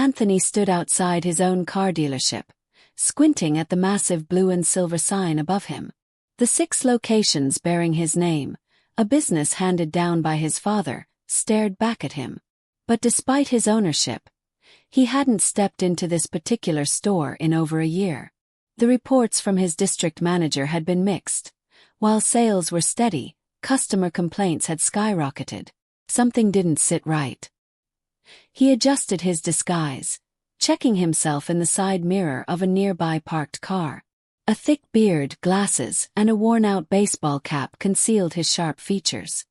Anthony stood outside his own car dealership, squinting at the massive blue and silver sign above him. The 6 locations bearing his name, a business handed down by his father, stared back at him. But despite his ownership, he hadn't stepped into this particular store in over a year. The reports from his district manager had been mixed. While sales were steady, customer complaints had skyrocketed. Something didn't sit right. He adjusted his disguise, checking himself in the side mirror of a nearby parked car. A thick beard, glasses, and a worn-out baseball cap concealed his sharp features.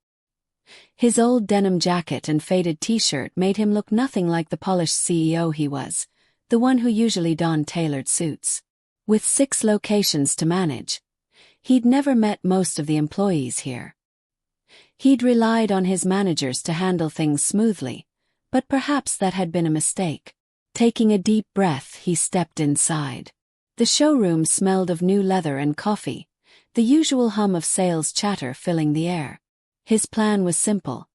His old denim jacket and faded t-shirt made him look nothing like the polished CEO he was, the one who usually donned tailored suits. With 6 locations to manage, he'd never met most of the employees here. He'd relied on his managers to handle things smoothly, but perhaps that had been a mistake. Taking a deep breath, he stepped inside. The showroom smelled of new leather and coffee, the usual hum of sales chatter filling the air. His plan was simple: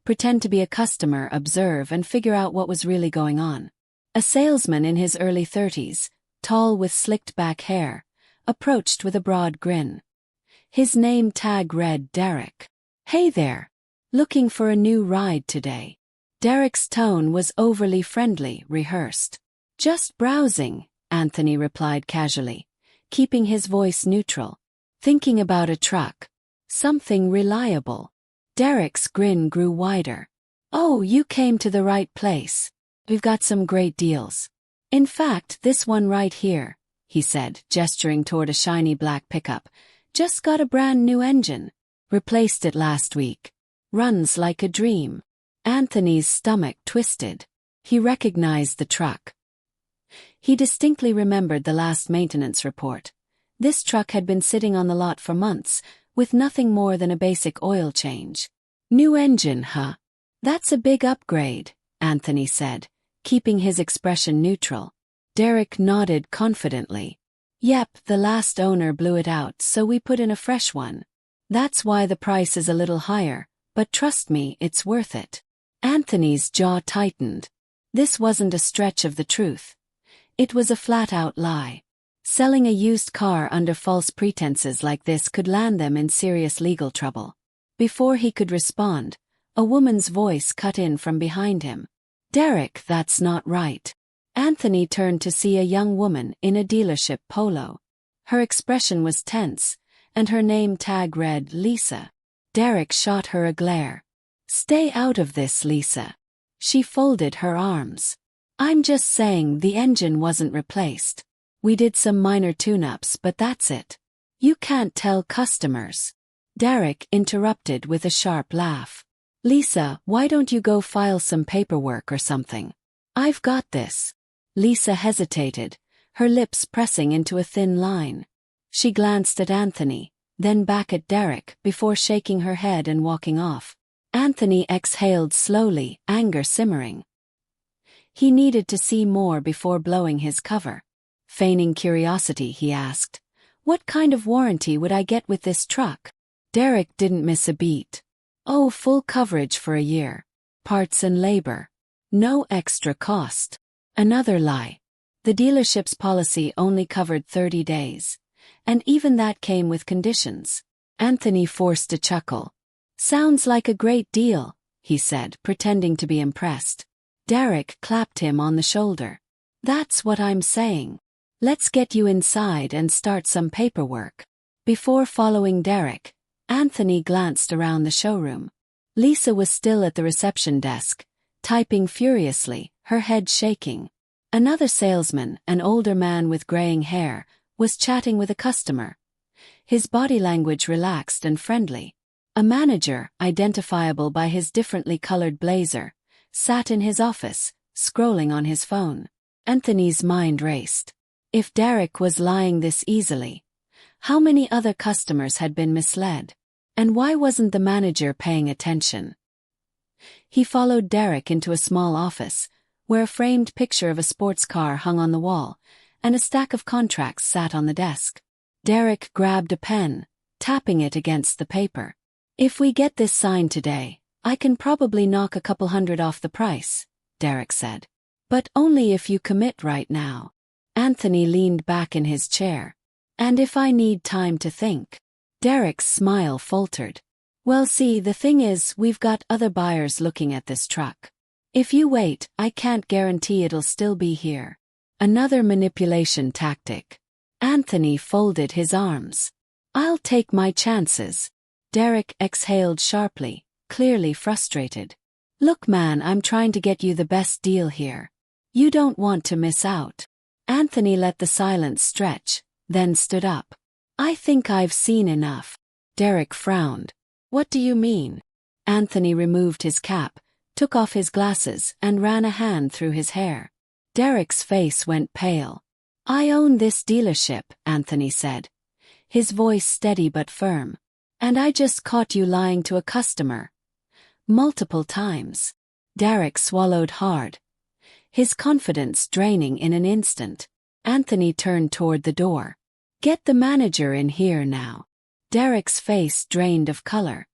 pretend to be a customer, observe, and figure out what was really going on. A salesman in his early 30s, tall with slicked back hair, approached with a broad grin. His name tag read Derek. "Hey there. Looking for a new ride today?" Derek's tone was overly friendly, rehearsed. "Just browsing," Anthony replied casually, keeping his voice neutral. "Thinking about a truck. Something reliable." Derek's grin grew wider. "Oh, you came to the right place. We've got some great deals. In fact, this one right here," he said, gesturing toward a shiny black pickup, "just got a brand new engine. Replaced it last week. Runs like a dream." Anthony's stomach twisted. He recognized the truck. He distinctly remembered the last maintenance report. This truck had been sitting on the lot for months, with nothing more than a basic oil change. "New engine, huh? That's a big upgrade," Anthony said, keeping his expression neutral. Derek nodded confidently. "Yep, the last owner blew it out, so we put in a fresh one. That's why the price is a little higher, but trust me, it's worth it." Anthony's jaw tightened. This wasn't a stretch of the truth. It was a flat-out lie. Selling a used car under false pretenses like this could land them in serious legal trouble. Before he could respond, a woman's voice cut in from behind him. "Derek, that's not right." Anthony turned to see a young woman in a dealership polo. Her expression was tense, and her name tag read Lisa. Derek shot her a glare. "Stay out of this, Lisa." She folded her arms. "I'm just saying the engine wasn't replaced. We did some minor tune-ups, but that's it. You can't tell customers." Derek interrupted with a sharp laugh. "Lisa, why don't you go file some paperwork or something? I've got this." Lisa hesitated, her lips pressing into a thin line. She glanced at Anthony, then back at Derek before shaking her head and walking off. Anthony exhaled slowly, anger simmering. He needed to see more before blowing his cover. Feigning curiosity, he asked, "What kind of warranty would I get with this truck?" Derek didn't miss a beat. "Oh, full coverage for a year. Parts and labor. No extra cost." Another lie. The dealership's policy only covered 30 days. And even that came with conditions. Anthony forced a chuckle. "Sounds like a great deal," he said, pretending to be impressed. Derek clapped him on the shoulder. "That's what I'm saying. Let's get you inside and start some paperwork." Before following Derek, Anthony glanced around the showroom. Lisa was still at the reception desk, typing furiously, her head shaking. Another salesman, an older man with graying hair, was chatting with a customer. His body language relaxed and friendly. A manager, identifiable by his differently colored blazer, sat in his office, scrolling on his phone. Anthony's mind raced. If Derek was lying this easily, how many other customers had been misled? And why wasn't the manager paying attention? He followed Derek into a small office, where a framed picture of a sports car hung on the wall, and a stack of contracts sat on the desk. Derek grabbed a pen, tapping it against the paper. "If we get this signed today, I can probably knock a couple hundred off the price," Derek said. But only if you commit right now. Anthony leaned back in his chair. And if I need time to think? Derek's smile faltered. Well, see, the thing is, we've got other buyers looking at this truck. If you wait, I can't guarantee it'll still be here. Another manipulation tactic. Anthony folded his arms. I'll take my chances. Derek exhaled sharply, clearly frustrated. Look, man, I'm trying to get you the best deal here. You don't want to miss out. Anthony let the silence stretch, then stood up. I think I've seen enough. Derek frowned. What do you mean? Anthony removed his cap, took off his glasses, and ran a hand through his hair. Derek's face went pale. I own this dealership, Anthony said, his voice steady but firm. And I just caught you lying to a customer. Multiple times. Derek swallowed hard, his confidence draining in an instant. Anthony turned toward the door. Get the manager in here now. Derek's face drained of color.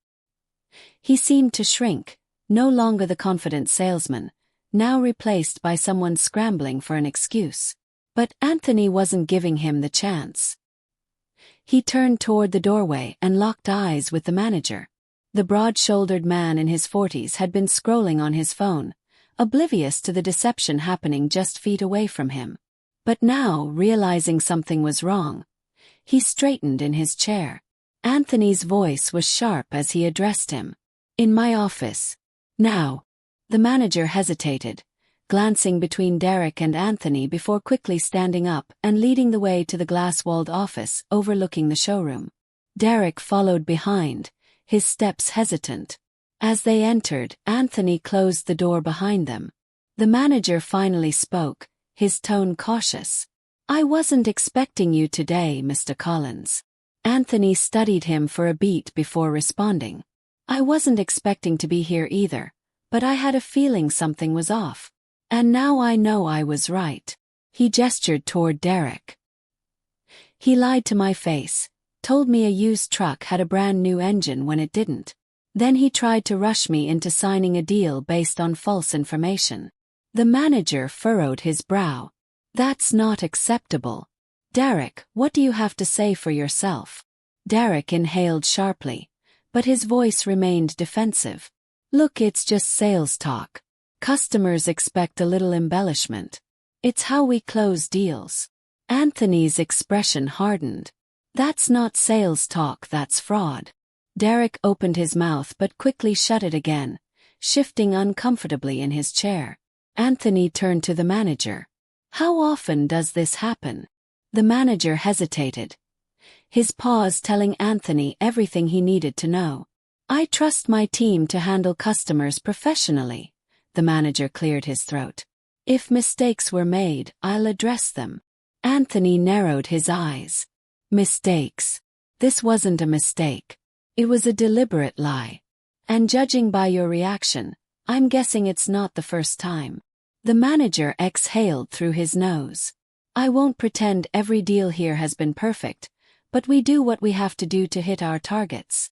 He seemed to shrink, no longer the confident salesman, now replaced by someone scrambling for an excuse. But Anthony wasn't giving him the chance. He turned toward the doorway and locked eyes with the manager. The broad-shouldered man in his 40s had been scrolling on his phone, oblivious to the deception happening just feet away from him. But now, realizing something was wrong, he straightened in his chair. Anthony's voice was sharp as he addressed him. In my office. Now. The manager hesitated, glancing between Derek and Anthony before quickly standing up and leading the way to the glass-walled office overlooking the showroom. Derek followed behind, his steps hesitant. As they entered, Anthony closed the door behind them. The manager finally spoke, his tone cautious. I wasn't expecting you today, Mr. Collins. Anthony studied him for a beat before responding. I wasn't expecting to be here either, but I had a feeling something was off. And now I know I was right. He gestured toward Derek. He lied to my face, told me a used truck had a brand new engine when it didn't. Then he tried to rush me into signing a deal based on false information. The manager furrowed his brow. That's not acceptable. Derek, what do you have to say for yourself? Derek inhaled sharply, but his voice remained defensive. Look, it's just sales talk. Customers expect a little embellishment. It's how we close deals. Anthony's expression hardened. That's not sales talk, that's fraud. Derek opened his mouth but quickly shut it again, shifting uncomfortably in his chair. Anthony turned to the manager. How often does this happen? The manager hesitated, his pause telling Anthony everything he needed to know. I trust my team to handle customers professionally. The manager cleared his throat. If mistakes were made, I'll address them. Anthony narrowed his eyes. Mistakes. This wasn't a mistake. It was a deliberate lie. And judging by your reaction, I'm guessing it's not the first time. The manager exhaled through his nose. I won't pretend every deal here has been perfect, but we do what we have to do to hit our targets.